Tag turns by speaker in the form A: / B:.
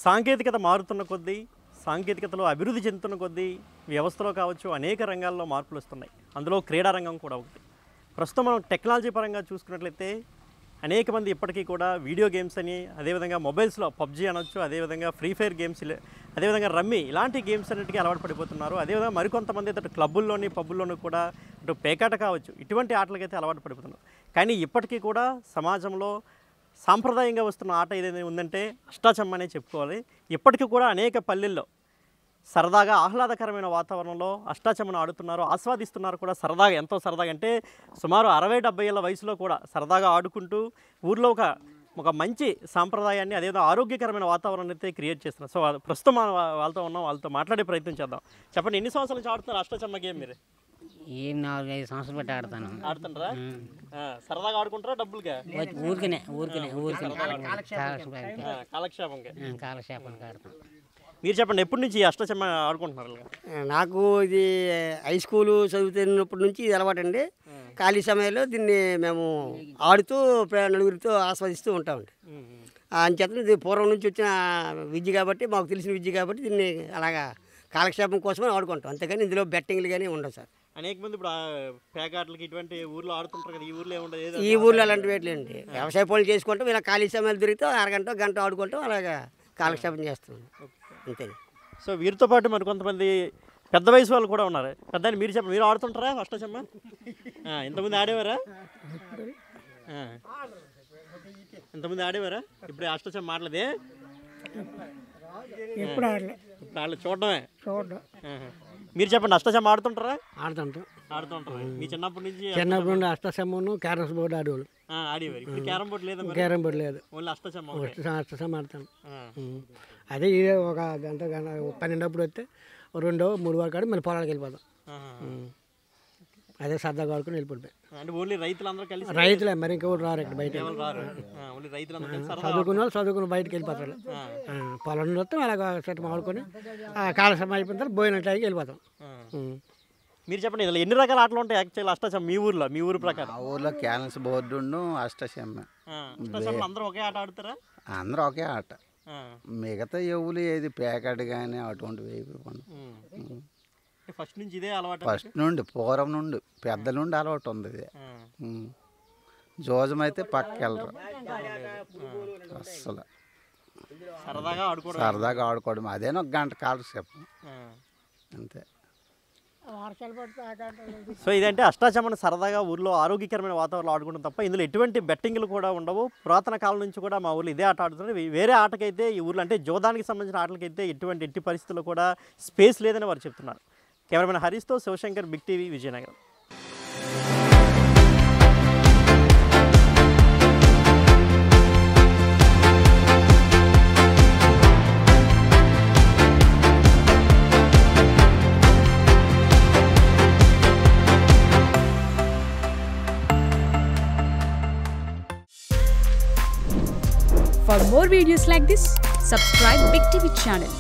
A: సాంకేతికత మారుతున్న కొద్దీ, సాంకేతికతలో అభివృద్ధి చెందుతున్న కొద్దీ వ్యవస్థలో కావచ్చు అనేక రంగాల్లో మార్పులు వస్తున్నాయి. అందులో క్రీడా రంగం కూడా ఒకటి. ప్రస్తుతం మనం టెక్నాలజీ పరంగా చూసుకున్నట్లయితే అనేక మంది ఇప్పటికీ కూడా వీడియో గేమ్స్ అని, అదేవిధంగా మొబైల్స్లో పబ్జీ అనొచ్చు, అదేవిధంగా ఫ్రీ ఫైర్ గేమ్స్, అదేవిధంగా రమ్మీ ఇలాంటి గేమ్స్ అన్నిటికీ అలవాటు పడిపోతున్నారు. అదేవిధంగా మరికొంతమంది ఇటు క్లబ్బుల్లోని పబ్బుల్లోనూ కూడా ఇటు పేకాట కావచ్చు ఇటువంటి ఆటలకైతే అలవాటు పడిపోతున్నారు. కానీ ఇప్పటికీ కూడా సమాజంలో సాంప్రదాయంగా వస్తున్న ఆట ఏదైనా ఉందంటే అష్టాచమ్మా అనే చెప్పుకోవాలి. ఇప్పటికీ కూడా అనేక పల్లెల్లో సరదాగా ఆహ్లాదకరమైన వాతావరణంలో అష్టాచమ్మను ఆడుతున్నారు, ఆస్వాదిస్తున్నారు కూడా. సరదాగా, ఎంతో సరదాగా, అంటే సుమారు 60-70 ఏళ్ళ వయసులో కూడా సరదాగా ఆడుకుంటూ ఊర్లో ఒక మంచి సాంప్రదాయాన్ని, అదేదో ఆరోగ్యకరమైన వాతావరణాన్ని అయితే క్రియేట్ చేస్తున్నారు. సో ప్రస్తుతం వాళ్ళతో ఉన్నాం, వాళ్ళతో మాట్లాడే ప్రయత్నం చేద్దాం. చెప్పండి, ఎన్ని సంవత్సరాల నుంచి ఆడుతున్నారు అష్టాచమ్మా గేమ్ మీరు?
B: ఈ 4-5 సంవత్సరాలు బట్టి ఆడతాను.
A: ఆడుతుంటారా? సరదాగా ఆడుకుంటారా డబ్బులుగా?
B: ఊరికనే
C: కాలక్షేపానికి
B: ఆడతాం.
A: మీరు చెప్పండి, ఎప్పటి నుంచి అష్టాచమ్మా ఆడుకుంటున్నారు?
C: నాకు ఇది హై స్కూలు చదువుతున్నప్పటి నుంచి ఇది అలవాటండి. ఖాళీ సమయంలో దీన్ని మేము ఆడుతూ నలుగురితో ఆస్వాదిస్తూ ఉంటామండి. అంచేత ఇది పూర్వం నుంచి వచ్చిన విద్య కాబట్టి, మాకు తెలిసిన విద్య కాబట్టి దీన్ని అలాగా కాలక్షేపం కోసమే ఆడుకుంటాం. అంతేగాని ఇందులో బెట్టింగ్లు కానీ ఉండవు సార్.
A: అనేక మంది ఇప్పుడు పేకాటలకి ఇటువంటి ఊర్లో ఆడుతుంటారు కదా, ఈ ఊర్లో ఏముండదు?
C: ఈ ఊర్లో అలాంటివి ఏంటండి, వ్యవసాయ పనులు చేసుకుంటాం, ఇలా ఖాళీ సమయాలు దొరికితే అరగంట గంట ఆడుకుంటాం, అలాగా కాలక్షేపం చేస్తాం అంతే.
A: సో వీరితో పాటు మరి కొంతమంది పెద్ద వయసు వాళ్ళు కూడా ఉన్నారు. పెద్ద మీరు చెప్పండి, మీరు ఆడుతుంటారా అష్టాచమ్మా? ఇంతమంది ఆడేవారా? ఇంతమంది ఆడేవారా? ఇప్పుడు అష్టాచమ్మా ఆడలేదే?
D: ఎప్పుడు ఆడలే,
A: చూడడమే. మీరు చెప్పండి, అష్టాచమ్మా ఆడుతుంటారా?
D: ఆడుతుంటారు.
A: మీ చిన్నప్పటి నుంచి?
D: చిన్నప్పటి నుండి అష్టాచమ్మను క్యారమ్స్ బోర్డు ఆడేవాళ్ళు.
A: ఆడేవారు. ఇప్పుడు క్యారం బోర్డు లేదా?
D: క్యారమ్ బోర్డు లేదు,
A: ఓన్లీ అష్టాచమ్మా.
D: అష్టాచమ్మ ఆడతాను. అదే ఇదే ఒక గంట 12 అప్పుడు వస్తే 2-3 వరకు ఆడి మళ్ళీ పొలాలకు వెళ్ళిపోతాం. అదే సరదాగా ఆడుకుని వెళ్ళిపోతాయి.
A: అంటే ఓన్లీ రైతులందరూ కలిసి?
D: రైతులే, మరి ఇంకెవరు రారు ఇక్కడ బయట. చదువుకున్న వాళ్ళు చదువుకుని బయటకు వెళ్ళిపోతారు. పొలం వస్తాం అలాగ చెట్టు ఆడుకొని కాలక్షేపం అయిపోయిన తర్వాత భోజనం టైంకి వెళ్ళిపోతాం.
A: మీరు చెప్పండి, ఇలా ఎన్ని రకాల ఆటలు ఉంటాయి యాక్చువల్ అష్టాచమ్మా మీ ఊర్లో? మీ ఊరు ప్రకారం?
E: ఆ ఊర్లో క్యారమ్స్ బోర్డు అష్టాచమ్మా.
A: అందరూ ఒకే ఆట ఆడుతారా?
E: అందరూ ఒకే ఆట. మిగతా ఎవరు ఏది పేకాట కానీ అటువంటివి
A: ఫస్ట్ నుంచి ఇదే అలవాటు?
E: ఫస్ట్ నుండి, పూర్వం నుండి, పెద్దల నుండి అలవాటు ఉంది ఇది. జోజం అయితే పక్కకెళ్ళరు అస్సలు. సరదాగా ఆడుకోవడం అదేనా ఒక గంట కాలక్షేపం అంతే.
A: సో ఇదంటే అష్టాచమ్మను సరదాగా ఊర్లో ఆరోగ్యకరమైన వాతావరణంలో ఆడుకుంటాం తప్ప ఇందులో ఎటువంటి బెట్టింగ్లు కూడా ఉండవు. పురాతన కాలం నుంచి కూడా మా ఊర్లో ఇదే ఆట ఆడుతున్నారు. వేరే ఆటకైతే ఈ ఊర్లో, అంటే జోదానికి సంబంధించిన ఆటలకైతే ఎట్టి పరిస్థితుల్లో కూడా స్పేస్ లేదని వారు చెప్తున్నారు. కెమెరామెన్ హరీష్తో Shivashankar, big TV, Vizianagaram.
F: For more videos like this, subscribe Big TV channel.